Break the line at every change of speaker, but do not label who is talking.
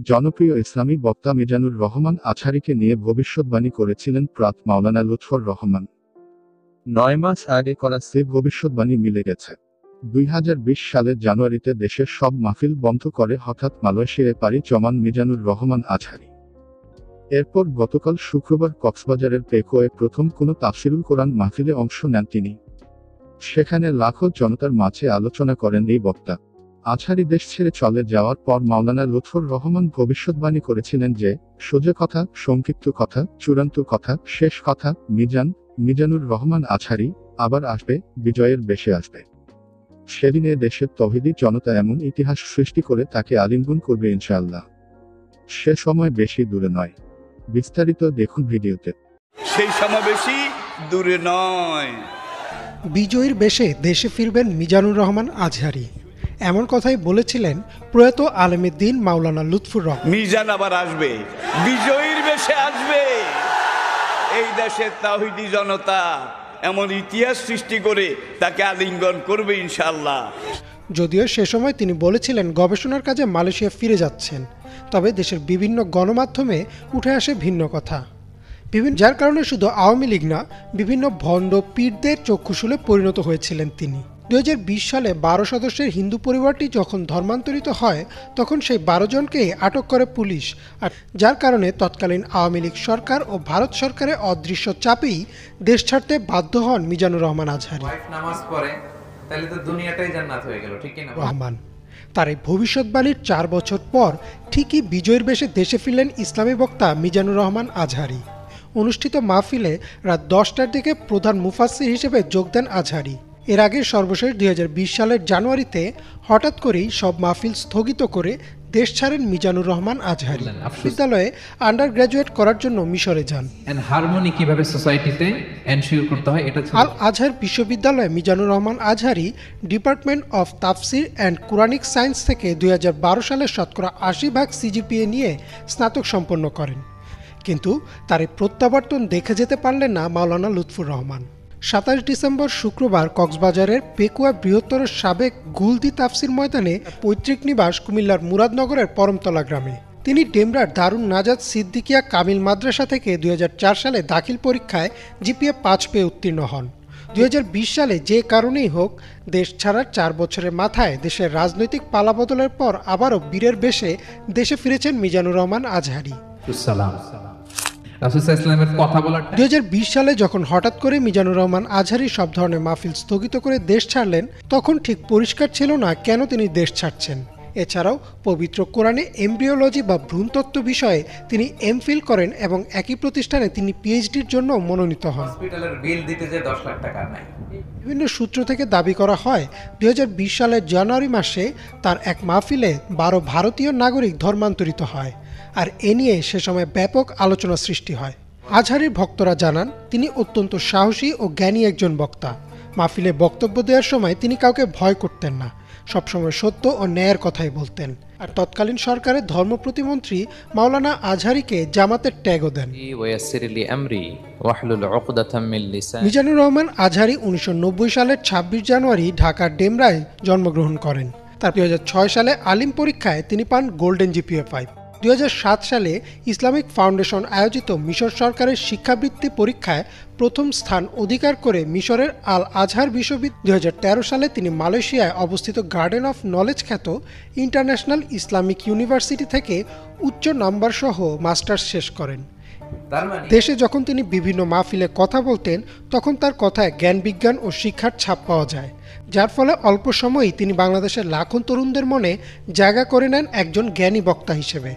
জনপ্রিয় ইসলামী বক্তা মিজানুর রহমান আজহারীকে নিয়ে ভবিষ্যদ্বাণী করেছিলেন প্রাত মাওলানা লুৎফর রহমান। 9 মাস আগে করা সে ভবিষ্যদ্বাণী মিলে গেছে। 2020 সালের জানুয়ারিতে দেশের সব মাহফিল বন্ধ করে হঠাৎ মালয়েশিয়ায় পাড়ি জমান মিজানুর রহমান আজহারী। এরপর গতকাল শুক্রবার কক্সবাজারের পেকোয়ে প্রথম কোনো তাফসিরুল কোরআন মাহফিলে অংশ নেন তিনি। সেখানে লাখো জনতার মাঝে আলোচনা করেন এই বক্তা। আজহারী দেশ ছেড়ে চলে যাওয়ার পর মাওলানা লুৎফর রহমান ভবিষ্যদ্বাণী করেছিলেন যে, সোজা কথা, সংক্ষিপ্ত কথা, চূড়ান্ত কথা, শেষ কথা, মিজানুর রহমান আজহারী আবার আসবে, বিজয়ের বেশে আসবে। সেদিনে দেশের তৌহিদি জনতা এমন ইতিহাস সৃষ্টি করে তাকে আলিঙ্গন করবে ইনশাআল্লাহ। সে সময় বেশি দূরে নয়। বিস্তারিত দেখুন ভিডিওতে।
সেই সময় বেশি দূরে নয়।
বিজয়ীর বেশে দেশে ফিরবেন মিজানুর রহমান আজহারী, এমন কথাই বলেছিলেন প্রয়াত আলেমে দ্বীন মাওলানা লুৎফর রহমান।
মিজান আবার আসবে, বিজয়ীর বেশে আসবে। এই দেশের তাওহীদি জনতা এমন ইতিহাস সৃষ্টি করে তাকে আলিঙ্গন করবে ইনশাআল্লাহ।
যদিও সে সময় তিনি বলেছিলেন গবেষণার কাজে মালয়েশিয়া ফিরে যাচ্ছেন, তবে দেশের বিভিন্ন গণমাধ্যমে উঠে আসে ভিন্ন কথা, যার কারণে শুধু আওয়ামী লীগ না, বিভিন্ন ভণ্ড পীরদের চক্ষুশূলে পরিণত হয়েছিলেন তিনি। 2020 সালে 12 সদস্যের হিন্দু পরিবারটি যখন ধর্মান্তরিত হয়, তখন সেই 12 জনকেই আটক করে পুলিশ, আর যার কারণে তৎকালীন আওয়ামী লীগ সরকার ও ভারত সরকারের অদৃশ্য চাপেই দেশ ছাড়তে বাধ্য হন মিজানুর রহমান আজহারী। রহমান তার এই ভবিষ্যৎবাণীর 4 বছর পর ঠিকই বিজয়ের বেশে দেশে ফিরলেন ইসলামী বক্তা মিজানুর রহমান আজহারী। অনুষ্ঠিত মাহফিলে রাত 10টার দিকে প্রধান মুফাসসির হিসেবে যোগ দেন আজহারী। এর আগে সর্বশেষ 2020 সালের জানুয়ারিতে হঠাৎ করেই সব মাহফিল স্থগিত করে দেশ ছাড়েন মিজানুর রহমান আজহারী। বিদ্যালয়ে আন্ডার গ্র্যাজুয়েট করার জন্য মিশরে যান। আল আজহার বিশ্ববিদ্যালয়ে মিজানুর রহমান আজহারী ডিপার্টমেন্ট অফ তাফসির অ্যান্ড কুরআনিক সায়েন্স থেকে 2012 সালে শতকরা 80% সিজিপিএ নিয়ে স্নাতক সম্পন্ন করেন। কিন্তু তার এই প্রত্যাবর্তন দেখে যেতে পারলেন না মাওলানা লুৎফর রহমান। 27 ডিসেম্বর শুক্রবার কক্সবাজারের পেকুয়া বৃহত্তর সাবেক গুলদি তাফসির ময়দানে পৈতৃক নিবাস কুমিল্লার মুরাদনগরের পরমতলা গ্রামে। তিনি ডেমরার দারুন নাজাত সিদ্দিকিয়া কামিল মাদ্রাসা থেকে 2004 সালে দাখিল পরীক্ষায় জিপিএ 5 পেয়ে উত্তীর্ণ হন। 2020 সালে যে কারণেই হোক, দেশ ছাড়ার 4 বছরের মাথায় দেশের রাজনৈতিক পালাবদলের পর আবারও বীরের বেশে দেশে ফিরেছেন মিজানুর রহমান আজহারী। 2020 সালে যখন হঠাৎ করে মিজানুর রহমান আজহারী সব ধরনের মাহফিল স্থগিত করে দেশ ছাড়লেন, তখন ঠিক পরিষ্কার ছিল না কেন তিনি দেশ ছাড়ছেন। এছাড়াও পবিত্র কোরআনে এমব্রিওলজি বা ভ্রূণতত্ত্ব বিষয়ে তিনি এমফিল করেন এবং একই প্রতিষ্ঠানে তিনি পিএইচডির জন্য মনোনীত হন। বিভিন্ন সূত্র থেকে দাবি করা হয় 2020 সালের জানুয়ারি মাসে তার এক মাহফিলে 12 ভারতীয় নাগরিক ধর্মান্তরিত হয়, আর এ নিয়ে সে সময় ব্যাপক আলোচনা সৃষ্টি হয়। আজহারীর ভক্তরা জানান তিনি অত্যন্ত সাহসী ও জ্ঞানী একজন বক্তা। মাহফিলে বক্তব্য দেওয়ার সময় তিনি কাউকে ভয় করতেন না, সবসময় সত্য ও ন্যায়ের কথাই বলতেন। আর তৎকালীন সরকারের ধর্ম প্রতিমন্ত্রী মাওলানা আজহারীকে জামাতের ট্যাগও দেন। মিজানুর রহমান আজহারী 1990 সালের 26 জানুয়ারি ঢাকার ডেমরায় জন্মগ্রহণ করেন। তার 2006 সালে আলিম পরীক্ষায় তিনি পান গোল্ডেন জিপিএ 5। 2007 সালে ইসলামিক ফাউন্ডেশন আয়োজিত মিশর সরকারের শিক্ষাবৃত্তি পরীক্ষায় প্রথম স্থান অধিকার করে মিশরের আল আজহার বিশ্ববিদ্যালয়। 2013 সালে তিনি মালয়েশিয়ায় অবস্থিত গার্ডেন অফ নলেজ খ্যাত ইন্টারন্যাশনাল ইসলামিক ইউনিভার্সিটি থেকে উচ্চ নাম্বার সহ মাস্টার্স শেষ করেন। দেশে যখন তিনি বিভিন্ন মাহফিলে কথা বলতেন, তখন তার কথায় জ্ঞান বিজ্ঞান ও শিক্ষার ছাপ পাওয়া যায়, যার ফলে অল্প সময়েই তিনি বাংলাদেশের লাখো তরুণদের মনে জায়গা করে নেন একজন জ্ঞানী বক্তা হিসেবে।